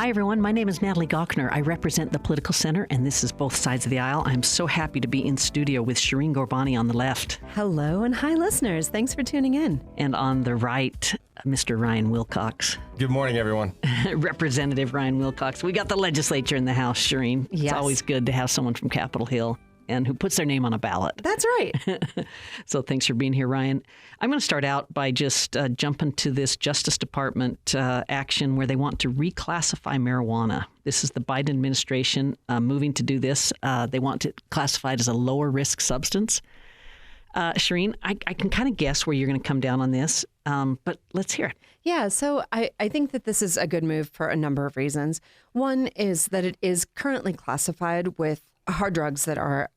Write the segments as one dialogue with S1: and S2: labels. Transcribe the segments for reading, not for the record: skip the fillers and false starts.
S1: Hi, everyone. My name is Natalie Gochner. I represent the Political Center, and this is Both Sides of the Aisle. I'm so happy to be in studio with Shireen Ghorbani on the left.
S2: Hello, and hi, listeners. Thanks for tuning in.
S1: And on the right, Mr. Ryan Wilcox.
S3: Good morning, everyone.
S1: Representative Ryan Wilcox. We got the legislature in the House, Shireen.
S2: Yes.
S1: It's always good to have someone from Capitol Hill and who puts their name on a ballot.
S2: That's right.
S1: So thanks for being here, Ryan. I'm going to start out by just jumping to this Justice Department action where they want to reclassify marijuana. This is the Biden administration moving to do this. They want it classified as a lower risk substance. Shireen, I can kind of guess where you're going to come down on this, but let's hear it.
S2: Yeah, so I think that this is a good move for a number of reasons. One is that it is currently classified with hard drugs that are,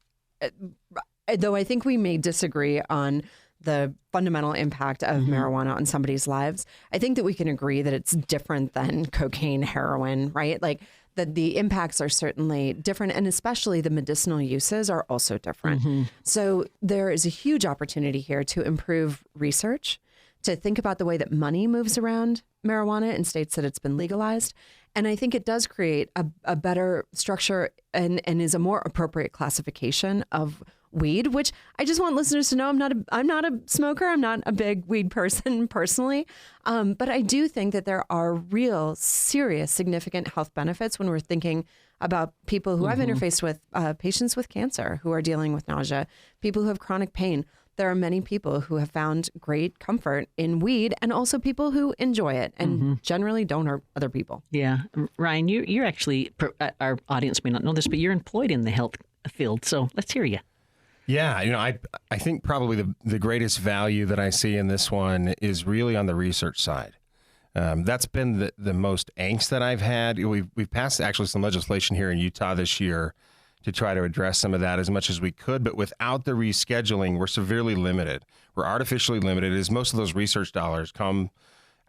S2: though I think we may disagree on the fundamental impact of marijuana on somebody's lives, I think that we can agree that it's different than cocaine, heroin, right? Like that the impacts are certainly different, and especially the medicinal uses are also different. So there is a huge opportunity here to improve research, to think about the way that money moves around marijuana in states that it's been legalized. And I think it does create a better structure and is a more appropriate classification of weed, which I just want listeners to know I'm not a smoker. I'm not a big weed person personally. But I do think that there are real, serious, significant health benefits when we're thinking about people who I've interfaced with, patients with cancer who are dealing with nausea, people who have chronic pain. There are many people who have found great comfort in weed, and also people who enjoy it and generally don't hurt other people.
S1: Yeah. Ryan, you're actually, our audience may not know this, but you're employed in the health field. So let's hear you.
S3: Yeah, I think probably the greatest value that I see in this one is really on the research side. That's been the most angst that I've had. We've passed actually some legislation here in Utah this year to try to address some of that as much as we could. But without the rescheduling, we're severely limited. We're artificially limited as most of those research dollars come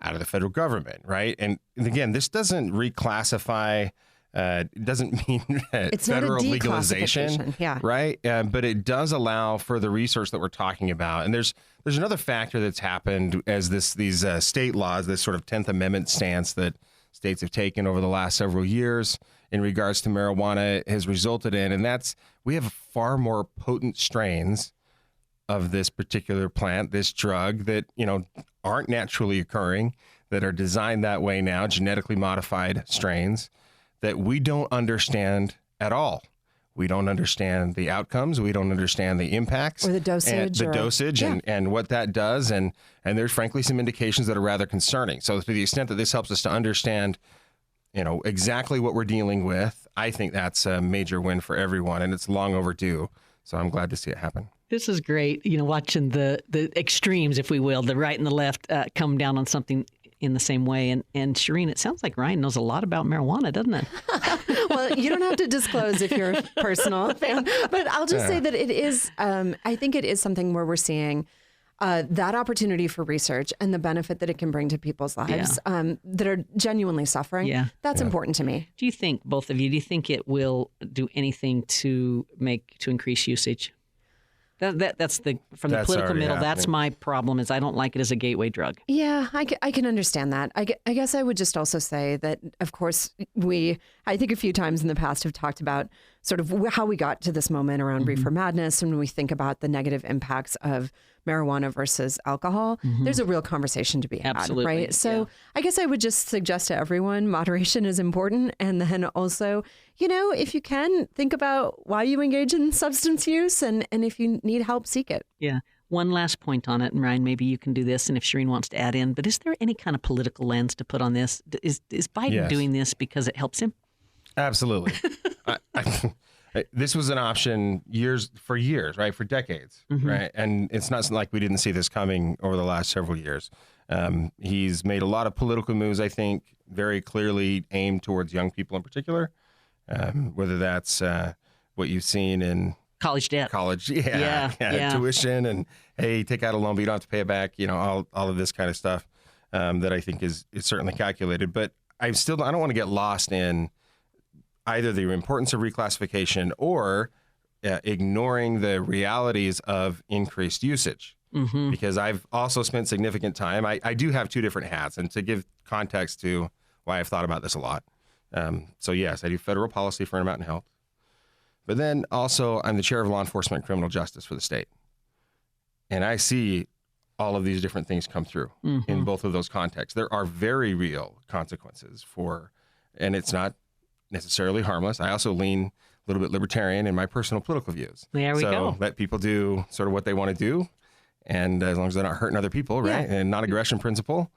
S3: out of the federal government, right? And again, this doesn't reclassify, it doesn't mean
S2: it's
S3: federal
S2: not a
S3: legalization, right? But it does allow for the research that we're talking about. And there's another factor that's happened as these state laws, this sort of 10th Amendment stance that states have taken over the last several years in regards to marijuana has resulted in, and that's we have far more potent strains of this particular plant, this drug that, aren't naturally occurring, that are designed that way now, genetically modified strains that we don't understand at all. We don't understand the outcomes. We don't understand the impacts.
S2: Or the dosage.
S3: And what that does. And there's frankly some indications that are rather concerning. So to the extent that this helps us to understand, exactly what we're dealing with, I think that's a major win for everyone. And it's long overdue. So I'm glad to see it happen.
S1: This is great. Watching the extremes, if we will, the right and the left come down on something in the same way. And Shireen, it sounds like Ryan knows a lot about marijuana, doesn't it?
S2: Well, you don't have to disclose if you're a personal fan, but I'll just say that it is, I think it is something where we're seeing that opportunity for research and the benefit that it can bring to people's lives that are genuinely suffering.
S1: Yeah.
S2: That's important to me.
S1: Do you think, both of you, it will do anything to increase usage? That's from the political middle.
S3: Happening.
S1: That's my problem, is I don't like it as a gateway drug.
S2: Yeah, I can understand that. I guess I would just also say that, of course, I think a few times in the past have talked about sort of how we got to this moment around reefer madness, and when we think about the negative impacts of marijuana versus alcohol, there's a real conversation to be had, right? So I guess I would just suggest to everyone, moderation is important. And then also, if you can, think about why you engage in substance use, and if you need help, seek it.
S1: Yeah. One last point on it, and Ryan, maybe you can do this, and if Shireen wants to add in, but is there any kind of political lens to put on this? Is Biden doing this because it helps him?
S3: Absolutely. This was an option for years, right? For decades, right? And it's not like we didn't see this coming over the last several years. He's made a lot of political moves, I think, very clearly aimed towards young people in particular, whether that's what you've seen in
S1: college debt,
S3: tuition, and hey, take out a loan, but you don't have to pay it back. All of this kind of stuff that I think is certainly calculated. But I don't want to get lost in either the importance of reclassification or ignoring the realities of increased usage. Because I've also spent significant time. I do have two different hats, and to give context to why I've thought about this a lot. So yes, I do federal policy for Intermountain Health. But then also I'm the chair of law enforcement and criminal justice for the state. And I see all of these different things come through in both of those contexts. There are very real consequences and it's not necessarily harmless. I also lean a little bit libertarian in my personal political views.
S1: There we go.
S3: Let people do sort of what they want to do. And as long as they're not hurting other people, right?
S2: Yeah.
S3: And non-aggression principle.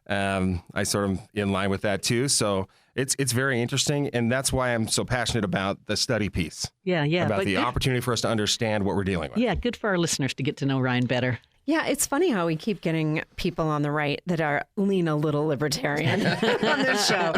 S3: I sort of in line with that too. So it's very interesting. And that's why I'm so passionate about the study piece.
S1: Yeah.
S3: About the opportunity for us to understand what we're dealing with.
S1: Yeah, good for our listeners to get to know Ryan better.
S2: Yeah, it's funny how we keep getting people on the right that lean a little libertarian on this show.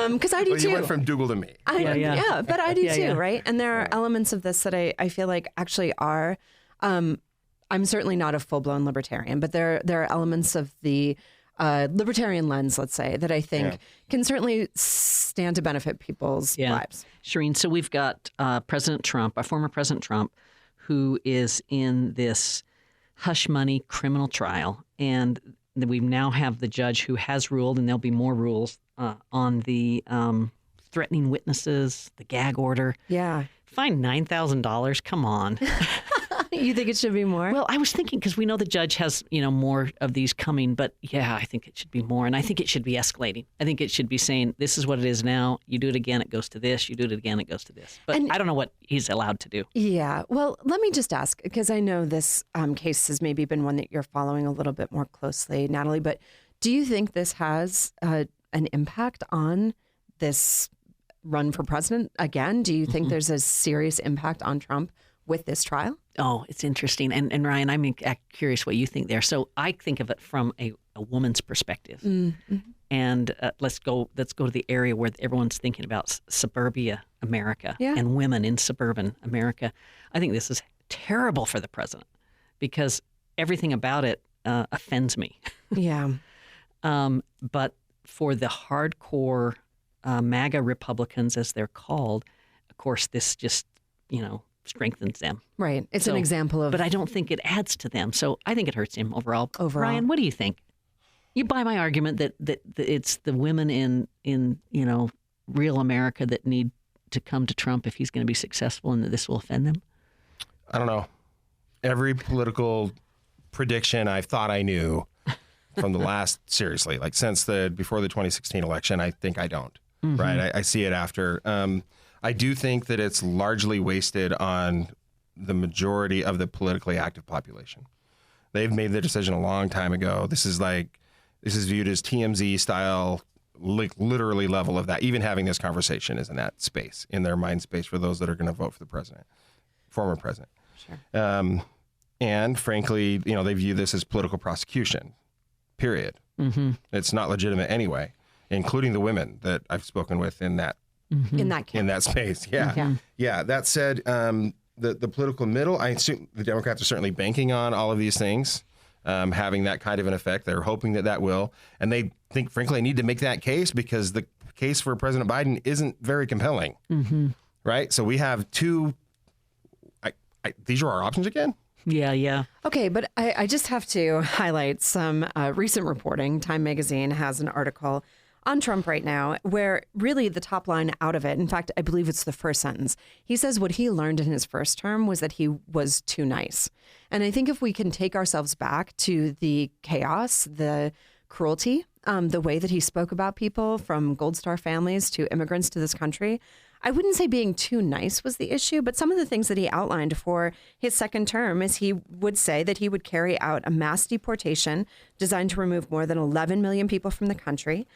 S2: Because I do too.
S3: You went from Dougal to me.
S2: Yeah, but I do too,
S1: yeah.
S2: right? And there are elements of this that I feel like actually are. I'm certainly not a full-blown libertarian, but there are elements of the libertarian lens, let's say, that I think can certainly stand to benefit people's lives.
S1: Shireen, so we've got President Trump, former President Trump, who is in this hush money criminal trial. And we now have the judge who has ruled, and there'll be more rules on the threatening witnesses, the gag order.
S2: Yeah.
S1: Fine $9,000. Come on.
S2: You think it should be more?
S1: Well, I was thinking, because we know the judge has, more of these coming, but yeah, I think it should be more. And I think it should be escalating. I think it should be saying, this is what it is now. You do it again, it goes to this. You do it again, it goes to this. But I don't know what he's allowed to do.
S2: Yeah. Well, let me just ask, because I know this case has maybe been one that you're following a little bit more closely, Natalie, but do you think this has an impact on this run for president again? Do you think there's a serious impact on Trump with this trial?
S1: Oh, it's interesting. And Ryan, I'm curious what you think there. So I think of it from a woman's perspective. Mm-hmm. And let's go to the area where everyone's thinking about suburbia America and women in suburban America. I think this is terrible for the president because everything about it offends me.
S2: Yeah.
S1: But for the hardcore MAGA Republicans, as they're called, of course, this just, strengthens them.
S2: Right. It's an example of...
S1: But I don't think it adds to them. So I think it hurts him overall. Ryan, what do you think? You buy my argument that it's the women in real America that need to come to Trump if he's going to be successful and that this will offend them?
S3: I don't know. Every political prediction I thought I knew from the last, seriously, like since before the 2016 election, I think I don't. Mm-hmm. Right. I see it after. I do think that it's largely wasted on the majority of the politically active population. They've made the decision a long time ago. This is viewed as TMZ style, like literally level of that. Even having this conversation is in that space, in their mind space for those that are going to vote for the president, former president.
S2: Sure.
S3: And frankly, they view this as political prosecution, period. Mm-hmm. It's not legitimate anyway, including the women that I've spoken with in that
S2: in that camp.
S3: In that space. Yeah. That said, the political middle, I assume the Democrats are certainly banking on all of these things having that kind of an effect. They're hoping that will. And they think, frankly, I need to make that case because the case for President Biden isn't very compelling. Mm-hmm. Right? So we have two. These are our options again?
S1: Yeah.
S2: Okay, but I just have to highlight some recent reporting. Time magazine has an article on Trump right now, where really the top line out of it, in fact, I believe it's the first sentence, he says what he learned in his first term was that he was too nice. And I think if we can take ourselves back to the chaos, the cruelty, the way that he spoke about people, from Gold Star families to immigrants to this country, I wouldn't say being too nice was the issue, but some of the things that he outlined for his second term is he would say that he would carry out a mass deportation designed to remove more than 11 million people from the country.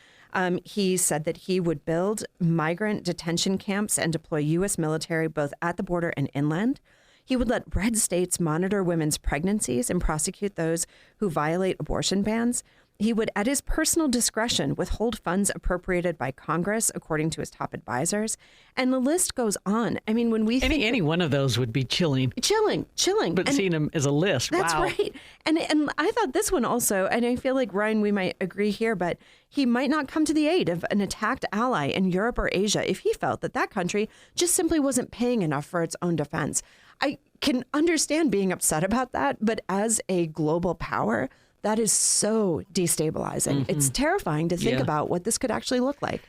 S2: He said that he would build migrant detention camps and deploy U.S. military both at the border and inland. He would let red states monitor women's pregnancies and prosecute those who violate abortion bans. He would, at his personal discretion, withhold funds appropriated by Congress, according to his top advisors. And the list goes on. I mean, when we think...
S1: Any one of those would be chilling.
S2: Chilling.
S1: But seeing them as a list,
S2: that's
S1: wow.
S2: That's right. And I thought this one also, and I feel like, Ryan, we might agree here, but he might not come to the aid of an attacked ally in Europe or Asia if he felt that country just simply wasn't paying enough for its own defense. I can understand being upset about that, but as a global power... that is so destabilizing. Mm-hmm. It's terrifying to think about what this could actually look like.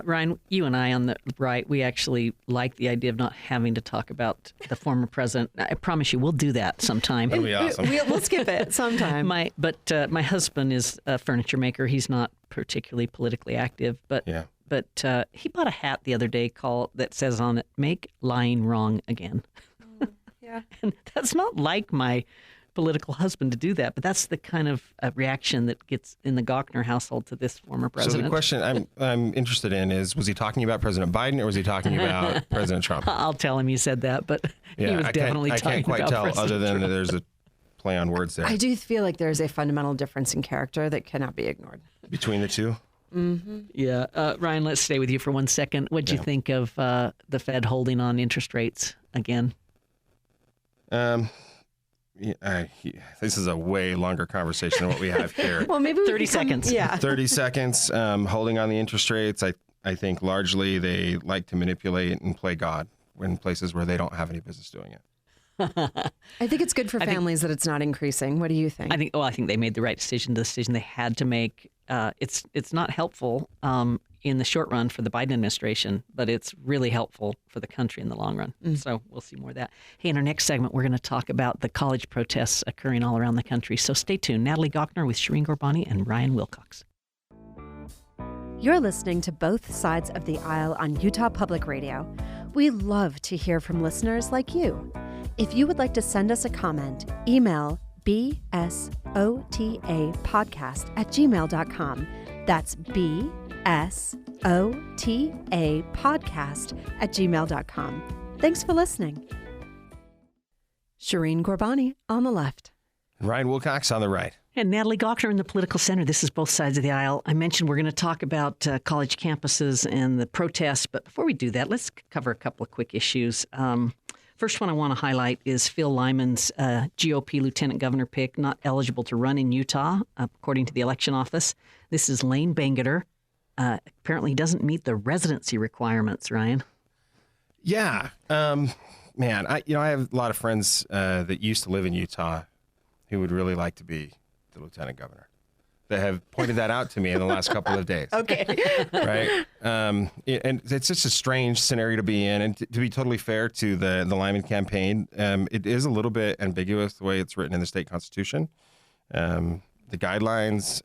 S1: Ryan, you and I on the right, we actually like the idea of not having to talk about the former president. I promise you, we'll do that sometime.
S3: That'll be awesome.
S2: We'll skip it sometime.
S1: My husband is a furniture maker. He's not particularly politically active, but he bought a hat the other day that says on it, "Make lying wrong again."
S2: Yeah.
S1: And that's not like my political husband to do that, but that's the kind of reaction that gets in the Gochner household to this former president.
S3: So the question I'm interested in is, was he talking about President Biden or was he talking about President Trump?
S1: I'll tell him you said that, but he was definitely talking about
S3: I can't quite tell
S1: President
S3: other than
S1: Trump.
S3: there's a play on words there.
S2: I do feel like there's a fundamental difference in character that cannot be ignored.
S3: Between the two?
S2: Mm-hmm.
S1: Yeah. Ryan, let's stay with you for 1 second. What'd you think of the Fed holding on interest rates again?
S3: This is a way longer conversation than what we have here.
S2: Well, maybe
S1: 30 seconds.
S2: Yeah.
S3: 30 seconds, holding on the interest rates. I think largely they like to manipulate and play God in places where they don't have any business doing it.
S2: I think it's good for families that it's not increasing. What do you think?
S1: I think they made the right decision, the decision they had to make. It's not helpful in the short run for the Biden administration, but it's really helpful for the country in the long run. So we'll see more of that. Hey, in our next segment, we're going to talk about the college protests occurring all around the country. So stay tuned. Natalie Gochner with Shireen Gorbani and Ryan Wilcox.
S4: You're listening to Both Sides of the Aisle on Utah Public Radio. We love to hear from listeners like you. If you would like to send us a comment, email bsotapodcast@gmail.com. That's bsotapodcast@gmail.com. Thanks for listening.
S2: Shireen Gorbani on the left.
S3: Ryan Wilcox on the right.
S1: And Natalie Gochner in the Political Center. This is Both Sides of the Aisle. I mentioned we're going to talk about college campuses and the protests, but before we do that, let's cover a couple of quick issues. First one I want to highlight is Phil Lyman's GOP lieutenant governor pick, not eligible to run in Utah, according to the election office. This is Lane Bangeter. Apparently, he doesn't meet the residency requirements, Ryan.
S3: Yeah. Man, I have a lot of friends that used to live in Utah who would really like to be the lieutenant governor. They have pointed that out to me in the last couple of days.
S2: Okay.
S3: Right. And it's just a strange scenario to be in. And to be totally fair to the Lyman campaign, it is a little bit ambiguous the way it's written in the state constitution. The guidelines,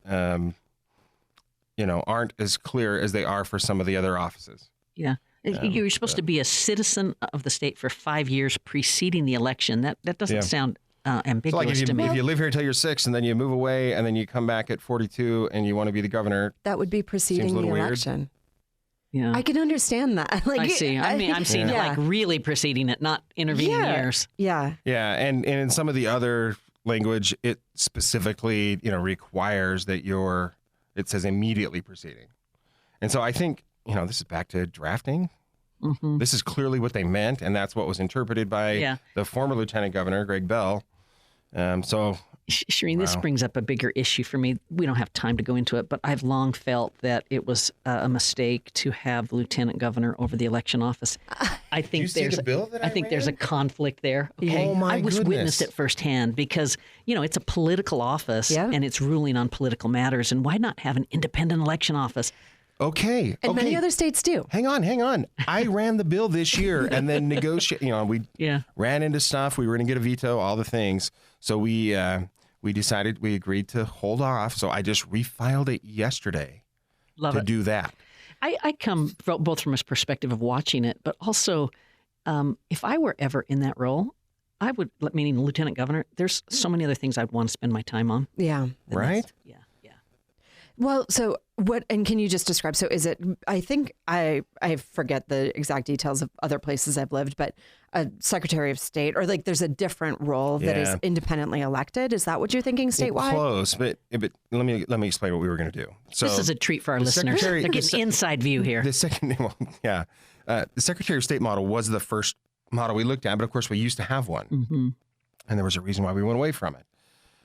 S3: aren't as clear as they are for some of the other offices.
S1: Yeah. You're supposed to be a citizen of the state for 5 years preceding the election. That doesn't sound ambiguous to me.
S3: If you live here till you're 6 and then you move away and then you come back at 42 and you want to be the governor.
S2: That would be preceding the election.
S1: Yeah.
S2: I can understand that.
S1: I see. I'm seeing it like really preceding it, not intervening years.
S2: Yeah.
S3: Yeah. And in some of the other language, it specifically, requires that it says immediately preceding. And so I think, this is back to drafting. Mm-hmm. This is clearly what they meant, and that's what was interpreted by the former lieutenant governor, Greg Bell.
S1: Shireen, this brings up a bigger issue for me. We don't have time to go into it, but I've long felt that it was a mistake to have the lieutenant governor over the election office. I think there's there's a conflict there. Okay,
S3: oh my
S1: I
S3: goodness.
S1: witnessed it firsthand because it's a political office and it's ruling on political matters. And why not have an independent election office?
S3: Okay.
S2: And many other states do.
S3: Hang on. I ran the bill this year and then we ran into stuff. We were going to get a veto, all the things. So we decided, we agreed to hold off. So I just refiled it yesterday to do that.
S1: I come both from a perspective of watching it, but also if I were ever in that role, I would, meaning lieutenant governor, there's so many other things I'd want to spend my time on.
S2: Yeah.
S3: Right?
S1: Yeah.
S2: Well, so what, and can you just describe, so is it, I think I forget the exact details of other places I've lived, but a Secretary of State, or there's a different role that is independently elected. Is that what you're thinking statewide?
S3: Close, but let me explain what we were going to do. So
S1: this is a treat for our listeners. They're getting inside view here.
S3: The Secretary of State model was the first model we looked at, but of course we used to have one. Mm-hmm. And there was a reason why we went away from it.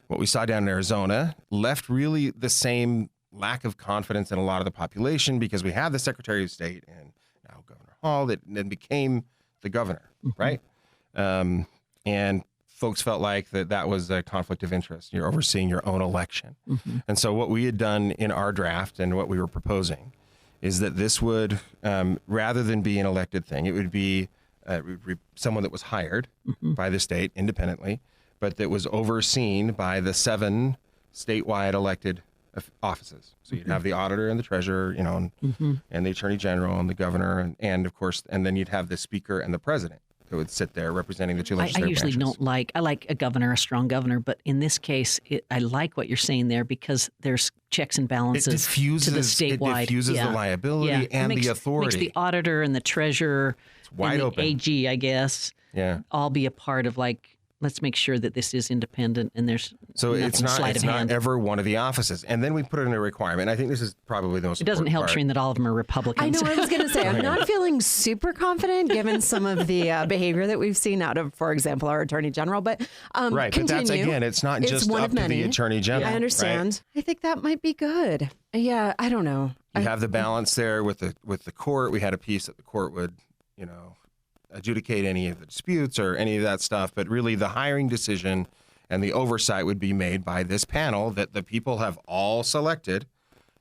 S3: What we saw down in Arizona left really the same lack of confidence in a lot of the population because we had the Secretary of State and now Governor Hall that then became the governor, right? And folks felt like that was a conflict of interest. You're overseeing your own election. Mm-hmm. And so what we had done in our draft and what we were proposing is that this would, rather than be an elected thing, it would be someone that was hired by the state independently, but that was overseen by the 7 statewide elected offices. So you'd have the auditor and the treasurer, and the attorney general and the governor, and of course, and then you'd have the speaker and the president that would sit there representing the 2 legislative
S1: I usually
S3: branches.
S1: I like a governor, a strong governor, but in this case, I like what you're saying there because there's checks and balances to the statewide.
S3: It diffuses the liability and the authority.
S1: Makes the auditor and the treasurer
S3: wide
S1: and the
S3: open.
S1: AG, I guess, all be a part of let's make sure that this is independent and there's
S3: it's not ever one of the offices. And then we put it in a requirement. I think this is probably the most important
S1: It doesn't help,
S3: part.
S1: Shireen, that all of them are Republicans.
S2: I know, I was going to say, I'm not feeling super confident given some of the behavior that we've seen out of, for example, our attorney general. But
S3: right,
S2: continue.
S3: but that's, again, it's not just
S2: one
S3: up
S2: of
S3: to
S2: many.
S3: the attorney general.
S2: I understand.
S3: Right?
S2: I think that might be good. Yeah, I don't know.
S3: You have the balance there with the court. We had a piece that the court would, adjudicate any of the disputes or any of that stuff, but really the hiring decision and the oversight would be made by this panel that the people have all selected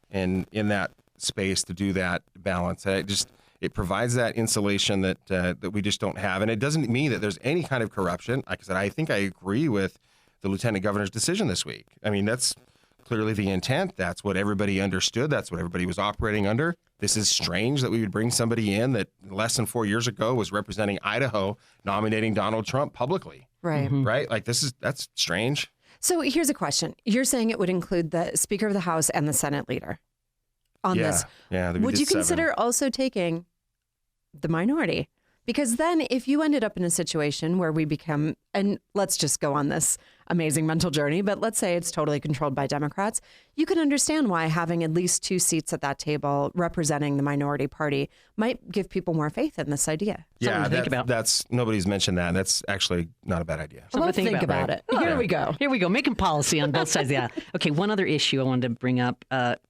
S3: in that space to do that balance. It provides that insulation that we just don't have. And it doesn't mean that there's any kind of corruption. Like I said, I think I agree with the lieutenant governor's decision this week. I mean, that's clearly the intent. That's what everybody understood. That's what everybody was operating under. This is strange that we would bring somebody in that less than 4 years ago was representing Idaho, nominating Donald Trump publicly.
S2: Right.
S3: Right? Like that's strange.
S2: So here's a question. You're saying it would include the Speaker of the House and the Senate leader on this.
S3: Yeah.
S2: Would you consider also taking the minority? Because then if you ended up in a situation where we become, and let's just go on this amazing mental journey, but let's say it's totally controlled by Democrats, you can understand why having at least 2 seats at that table representing the minority party might give people more faith in this idea.
S3: Yeah,
S1: to think about.
S3: That's nobody's mentioned that. That's actually not a bad idea.
S2: Well, think about it. Here we go.
S1: Here we go, making policy on both sides of the aisle. Okay, one other issue I wanted to bring up.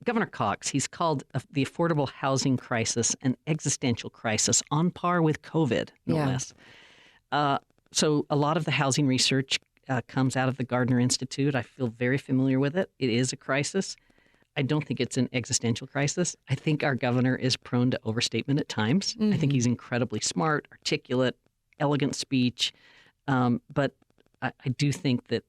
S1: Governor Cox, he's called the affordable housing crisis an existential crisis on par with COVID, no less. So a lot of the housing research comes out of the Gardner Institute. I feel very familiar with it. It is a crisis. I don't think it's an existential crisis. I think our governor is prone to overstatement at times. I think he's incredibly smart, articulate, elegant speech. But I do think that,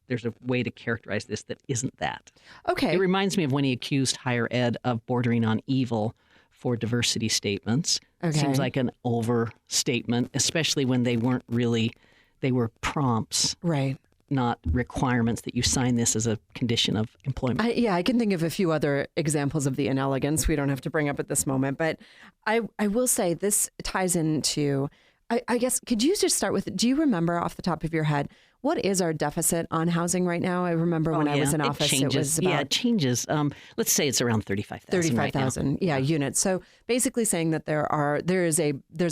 S1: there's a way to characterize this that isn't that.
S2: Okay.
S1: It reminds me of when he accused higher ed of bordering on evil for diversity statements.
S2: Okay.
S1: Seems like an overstatement, especially when they weren't really, they were prompts.
S2: Right.
S1: Not requirements that you sign this as a condition of employment.
S2: I can think of a few other examples of the inelegance we don't have to bring up at this moment. But I will say this ties into, I guess, could you just start with, do you remember off the top of your head, what is our deficit on housing right now? I remember when I was in office, it was about...
S1: Yeah, it changes. Let's say it's around 35,000
S2: 35,000,
S1: right now.
S2: units. So basically saying that there's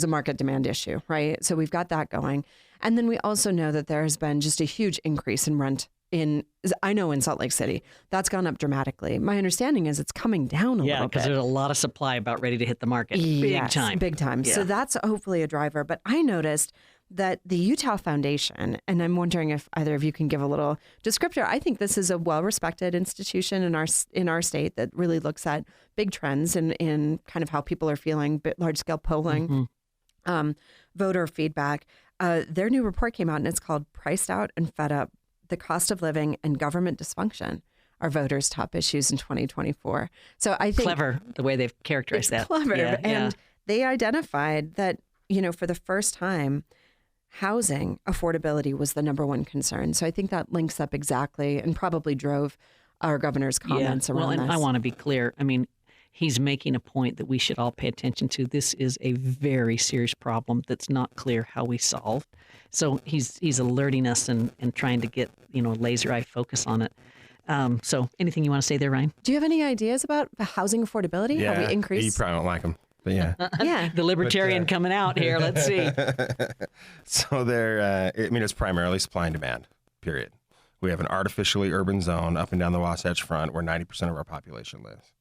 S2: a market demand issue, right? So we've got that going. And then we also know that there has been just a huge increase in rent in Salt Lake City. That's gone up dramatically. My understanding is it's coming down a little bit.
S1: Yeah, because there's a lot of supply about ready to hit the market. Big time.
S2: Yeah. So that's hopefully a driver. But I noticed that the Utah Foundation, and I'm wondering if either of you can give a little descriptor. I think this is a well-respected institution in our state that really looks at big trends in kind of how people are feeling, large-scale polling, voter feedback. Their new report came out, and it's called Priced Out and Fed Up, the Cost of Living and Government Dysfunction are voters' top issues in 2024. So I think...
S1: Clever, the way they've characterized that.
S2: Clever. And they identified that, for the first time, housing affordability was the number one concern. So I think that links up exactly and probably drove our governor's comments around this.
S1: I want to be clear. I mean, he's making a point that we should all pay attention to. This is a very serious problem that's not clear how we solve. So he's alerting us and trying to get, laser eye focus on it. So anything you want to say there, Ryan?
S2: Do you have any ideas about housing affordability?
S3: Yeah,
S2: how we increase?
S3: You probably don't like them. But yeah.
S1: The libertarian coming out here. Let's see.
S3: So it's primarily supply and demand, period. We have an artificially urban zone up and down the Wasatch Front where 90% of our population lives.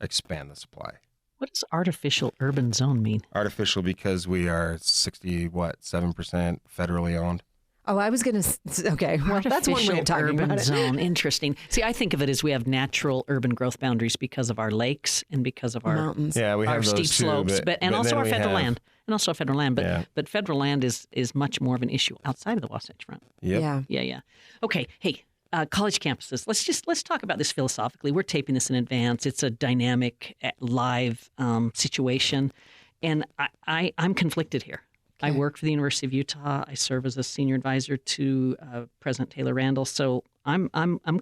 S3: Expand the supply.
S1: What does artificial urban zone mean?
S3: Artificial because we are 7% federally owned.
S2: Oh, I was going to. Okay, well, that's one way of talking
S1: urban
S2: about it.
S1: zone. Interesting. See, I think of it as we have natural urban growth boundaries because of our lakes and because of our
S2: Mountains.
S3: Yeah, we
S1: our
S3: have those
S1: steep
S3: too,
S1: slopes, and also
S3: then
S1: our
S3: we
S1: federal
S3: have-
S1: land, and also federal land. But
S3: Yeah.
S1: but federal land is much more of an issue outside of the Wasatch Front.
S3: Yep.
S2: Yeah.
S1: Yeah. Okay. Hey, college campuses. Let's talk about this philosophically. We're taping this in advance. It's a dynamic, live situation, and I'm conflicted here. I work for the University of Utah. I serve as a senior advisor to President Taylor Randall. So I'm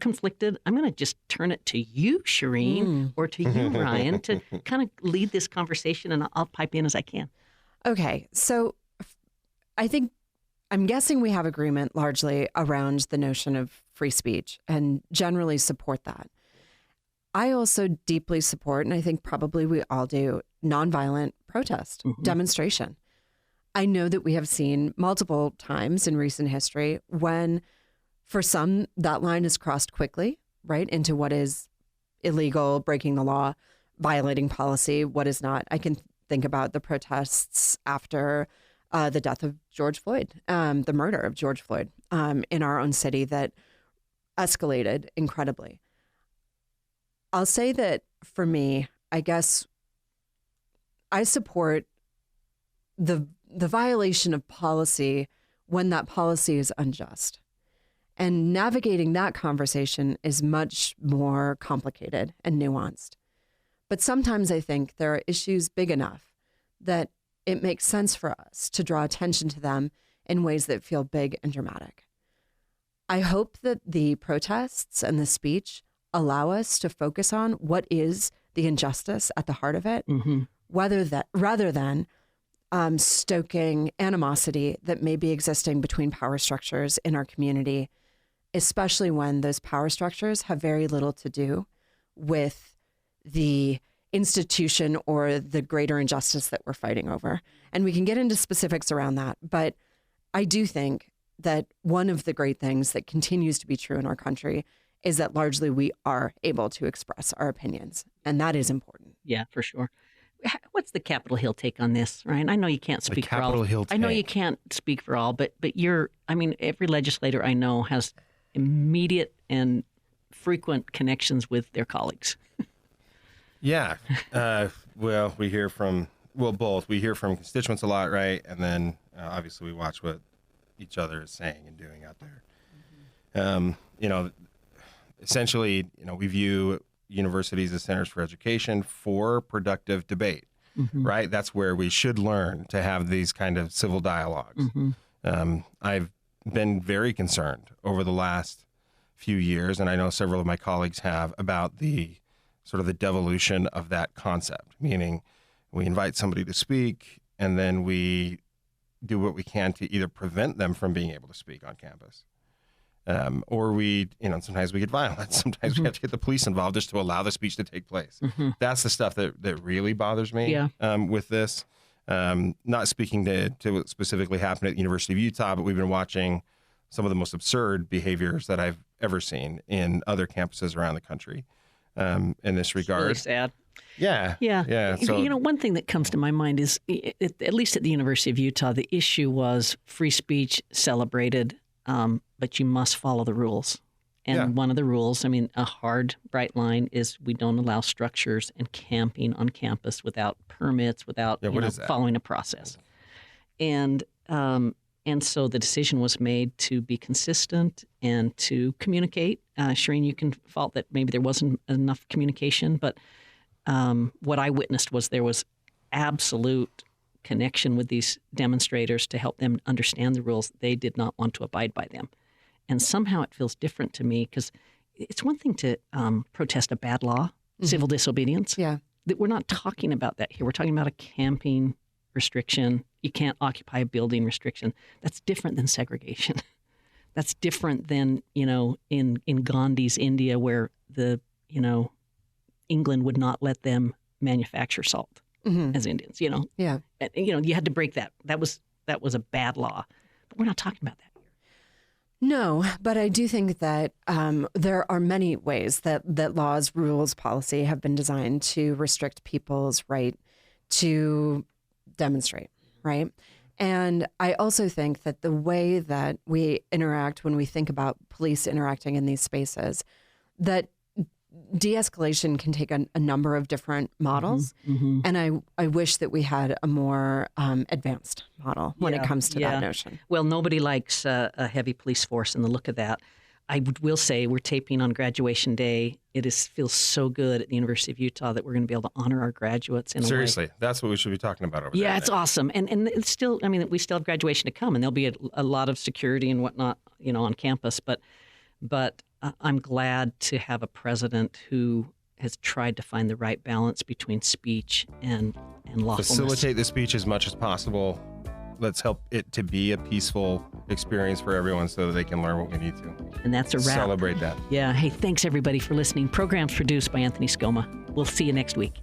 S1: conflicted. I'm going to just turn it to you, Shireen, or to you, Ryan, to kind of lead this conversation, and I'll pipe in as I can.
S2: Okay, so I'm guessing we have agreement largely around the notion of free speech and generally support that. I also deeply support, and I think probably we all do, nonviolent protest, demonstration. I know that we have seen multiple times in recent history when, for some, that line is crossed quickly, right, into what is illegal, breaking the law, violating policy, what is not. I can think about the protests after the death of George Floyd, the murder of George Floyd in our own city that escalated incredibly. I'll say that for me, I guess I support the violation of policy when that policy is unjust. And navigating that conversation is much more complicated and nuanced. But sometimes I think there are issues big enough that it makes sense for us to draw attention to them in ways that feel big and dramatic. I hope that the protests and the speech allow us to focus on what is the injustice at the heart of it, rather than stoking animosity that may be existing between power structures in our community, especially when those power structures have very little to do with the institution or the greater injustice that we're fighting over. And we can get into specifics around that. But I do think that one of the great things that continues to be true in our country is that largely we are able to express our opinions. And that is important.
S1: Yeah, for sure. What's the Capitol Hill take on this, Ryan? I know you can't speak for all.
S3: Capitol Hill
S1: I know
S3: take.
S1: you can't speak for all, but every legislator I know has immediate and frequent connections with their colleagues.
S3: Yeah. Well, we hear from, both. We hear from constituents a lot, right? And then obviously we watch what each other is saying and doing out there. Essentially, we view universities as centers for education for productive debate, right? That's where we should learn to have these kind of civil dialogues. I've been very concerned over the last few years, and I know several of my colleagues have, about the sort of the devolution of that concept, meaning we invite somebody to speak and then we do what we can to either prevent them from being able to speak on campus. Or we, sometimes we get violent. Sometimes we have to get the police involved just to allow the speech to take place. That's the stuff that really bothers me with this. Not speaking to what specifically happened at the University of Utah, but we've been watching some of the most absurd behaviors that I've ever seen in other campuses around the country in this regard.
S1: Really sad.
S3: Yeah. So,
S1: one thing that comes to my mind is, at least at the University of Utah, the issue was free speech celebrated, but you must follow the rules. And one of the rules, a hard, bright line is we don't allow structures and camping on campus without permits, without following a process. And so the decision was made to be consistent and to communicate. Shireen, you can fault that maybe there wasn't enough communication, but what I witnessed was there was absolute connection with these demonstrators to help them understand the rules. They did not want to abide by them. And somehow it feels different to me because it's one thing to protest a bad law, civil disobedience.
S2: Yeah.
S1: We're not talking about that here. We're talking about a camping restriction. You can't occupy a building restriction. That's different than segregation. That's different than, in Gandhi's India where England would not let them manufacture salt as Indians,
S2: Yeah.
S1: And, you had to break that. That was a bad law. But we're not talking about that here.
S2: No, but I do think that there are many ways that laws, rules, policy have been designed to restrict people's right to demonstrate, right? And I also think that the way that we interact when we think about police interacting in these spaces, that de-escalation can take a number of different models. And I wish that we had a more advanced model when it comes to that notion.
S1: Well, nobody likes a heavy police force and the look of that. I will say we're taping on graduation day. It feels so good at the University of Utah that we're going to be able to honor our graduates in a way.
S3: Seriously, that's what we should be talking about over there.
S1: Yeah, it's awesome. And it's still, I mean, we still have graduation to come, and there'll be a lot of security and whatnot, on campus. But I'm glad to have a president who has tried to find the right balance between speech and lawfulness.
S3: Facilitate the speech as much as possible. Let's help it to be a peaceful experience for everyone so that they can learn what we need to.
S1: And that's a wrap.
S3: Celebrate that.
S1: Yeah. Hey, thanks everybody for listening. Program's produced by Anthony Scoma. We'll see you next week.